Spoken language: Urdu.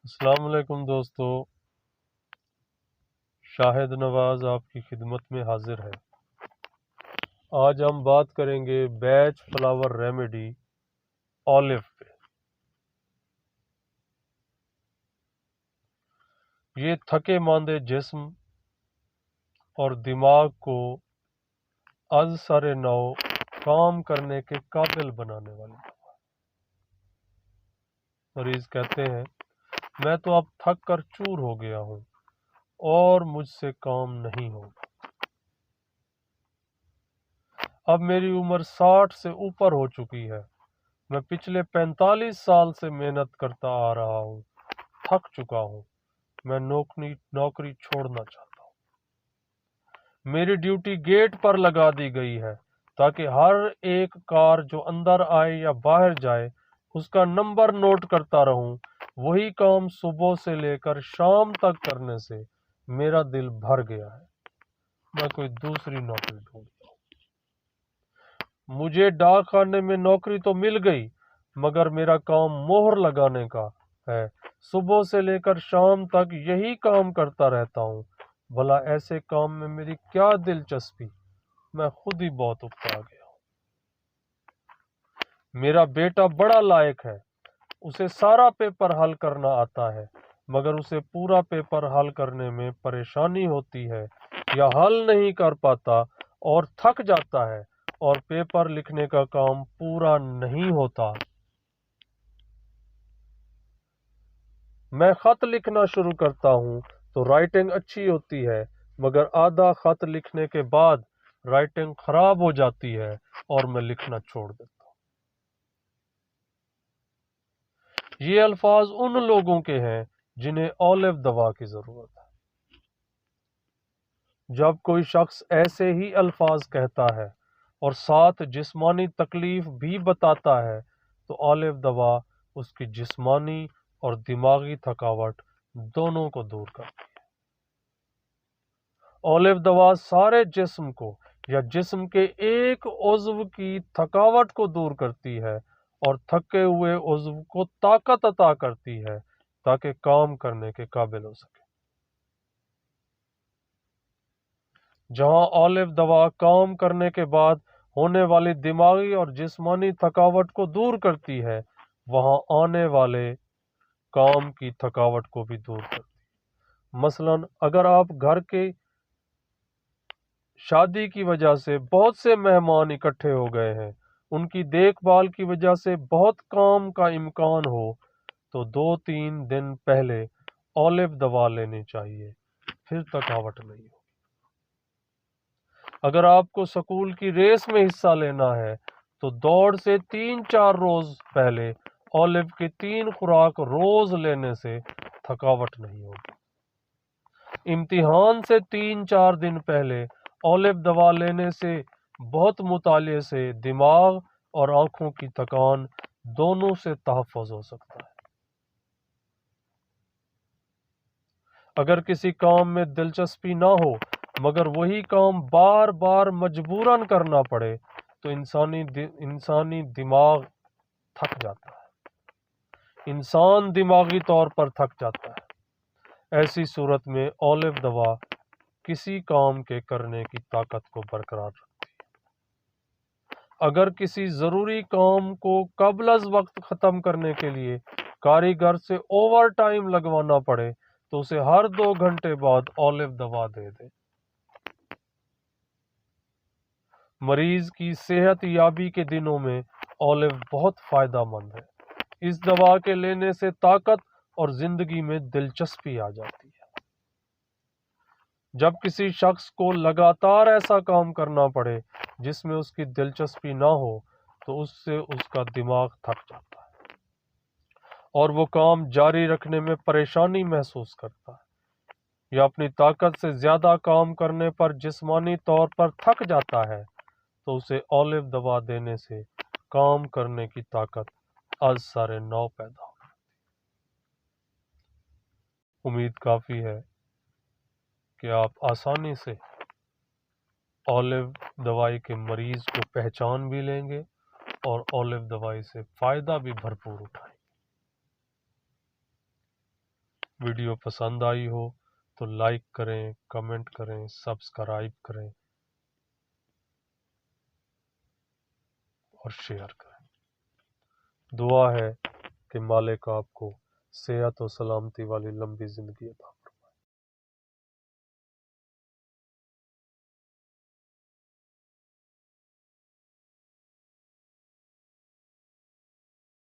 السلام علیکم دوستو، شاہد نواز آپ کی خدمت میں حاضر ہے۔ آج ہم بات کریں گے بیچ فلاور ریمیڈی اولیو پہ۔ یہ تھکے ماندے جسم اور دماغ کو از سر نو کام کرنے کے قابل بنانے والی دوا۔ مریض کہتے ہیں میں تو اب تھک کر چور ہو گیا ہوں اور مجھ سے کام نہیں ہوگا۔ اب میری عمر 60 سے اوپر ہو چکی ہے۔ میں پچھلے 45 سال سے محنت کرتا آ رہا ہوں، تھک چکا ہوں۔ میں نوکری چھوڑنا چاہتا ہوں۔ میری ڈیوٹی گیٹ پر لگا دی گئی ہے تاکہ ہر ایک کار جو اندر آئے یا باہر جائے اس کا نمبر نوٹ کرتا رہوں۔ وہی کام صبح سے لے کر شام تک کرنے سے میرا دل بھر گیا ہے۔ میں کوئی دوسری نوکری ڈھونڈتا ہوں۔ مجھے ڈاک خانے میں نوکری تو مل گئی، مگر میرا کام مہر لگانے کا ہے۔ صبح سے لے کر شام تک یہی کام کرتا رہتا ہوں۔ بھلا ایسے کام میں میری کیا دلچسپی؟ میں خود ہی بہت اکتا گیا ہوں۔ میرا بیٹا بڑا لائق ہے، اسے سارا پیپر حل کرنا آتا ہے، مگر اسے پورا پیپر حل کرنے میں پریشانی ہوتی ہے یا حل نہیں کر پاتا اور تھک جاتا ہے اور پیپر لکھنے کا کام پورا نہیں ہوتا۔ میں خط لکھنا شروع کرتا ہوں تو رائٹنگ اچھی ہوتی ہے، مگر آدھا خط لکھنے کے بعد رائٹنگ خراب ہو جاتی ہے اور میں لکھنا چھوڑ دیتا ہوں۔ یہ الفاظ ان لوگوں کے ہیں جنہیں اولیو دوا کی ضرورت ہے۔ جب کوئی شخص ایسے ہی الفاظ کہتا ہے اور ساتھ جسمانی تکلیف بھی بتاتا ہے تو اولیو دوا اس کی جسمانی اور دماغی تھکاوٹ دونوں کو دور کرتی ہے۔ اولیو دوا سارے جسم کو یا جسم کے ایک عضو کی تھکاوٹ کو دور کرتی ہے اور تھکے ہوئے عضو کو طاقت عطا کرتی ہے تاکہ کام کرنے کے قابل ہو سکے۔ جہاں اولیو دوا کام کرنے کے بعد ہونے والی دماغی اور جسمانی تھکاوٹ کو دور کرتی ہے، وہاں آنے والے کام کی تھکاوٹ کو بھی دور کرتی ہے۔ مثلا اگر آپ گھر کے شادی کی وجہ سے بہت سے مہمان اکٹھے ہو گئے ہیں، ان کی دیکھ بھال کی وجہ سے بہت کام کا امکان ہو تو 2-3 دن پہلے اولیو دوا لینی چاہیے، پھر تھکاوٹ نہیں ہو۔ اگر آپ کو سکول کی ریس میں حصہ لینا ہے تو دوڑ سے 3-4 روز پہلے اولیو کی 3 خوراک روز لینے سے تھکاوٹ نہیں ہوگی۔ امتحان سے 3-4 دن پہلے اولیو دوا لینے سے بہت مطالعے سے دماغ اور آنکھوں کی تھکان دونوں سے تحفظ ہو سکتا ہے۔ اگر کسی کام میں دلچسپی نہ ہو مگر وہی کام بار بار مجبوراً کرنا پڑے تو انسانی دماغ تھک جاتا ہے۔ انسان دماغی طور پر تھک جاتا ہے۔ ایسی صورت میں اولیو دوا کسی کام کے کرنے کی طاقت کو برقرار رکھتی ہے۔ اگر کسی ضروری کام کو قبل از وقت ختم کرنے کے لیے کاریگر سے اوور ٹائم لگوانا پڑے تو اسے ہر 2 گھنٹے بعد اولیو دوا دے دیں۔ مریض کی صحت یابی کے دنوں میں اولیو بہت فائدہ مند ہے۔ اس دوا کے لینے سے طاقت اور زندگی میں دلچسپی آ جاتی ہے۔ جب کسی شخص کو لگاتار ایسا کام کرنا پڑے جس میں اس کی دلچسپی نہ ہو تو اس سے اس کا دماغ تھک جاتا ہے اور وہ کام جاری رکھنے میں پریشانی محسوس کرتا ہے، یا اپنی طاقت سے زیادہ کام کرنے پر جسمانی طور پر تھک جاتا ہے تو اسے اولیو دوا دینے سے کام کرنے کی طاقت از سر نو پیدا ہو۔ امید کافی ہے کہ آپ آسانی سے اولیو دوائی کے مریض کو پہچان بھی لیں گے اور اولیو دوائی سے فائدہ بھی بھرپور اٹھائیں گے۔ ویڈیو پسند آئی ہو تو لائک کریں، کمنٹ کریں، سبسکرائب کریں اور شیئر کریں۔ دعا ہے کہ مالک آپ کو صحت و سلامتی والی لمبی زندگی عطا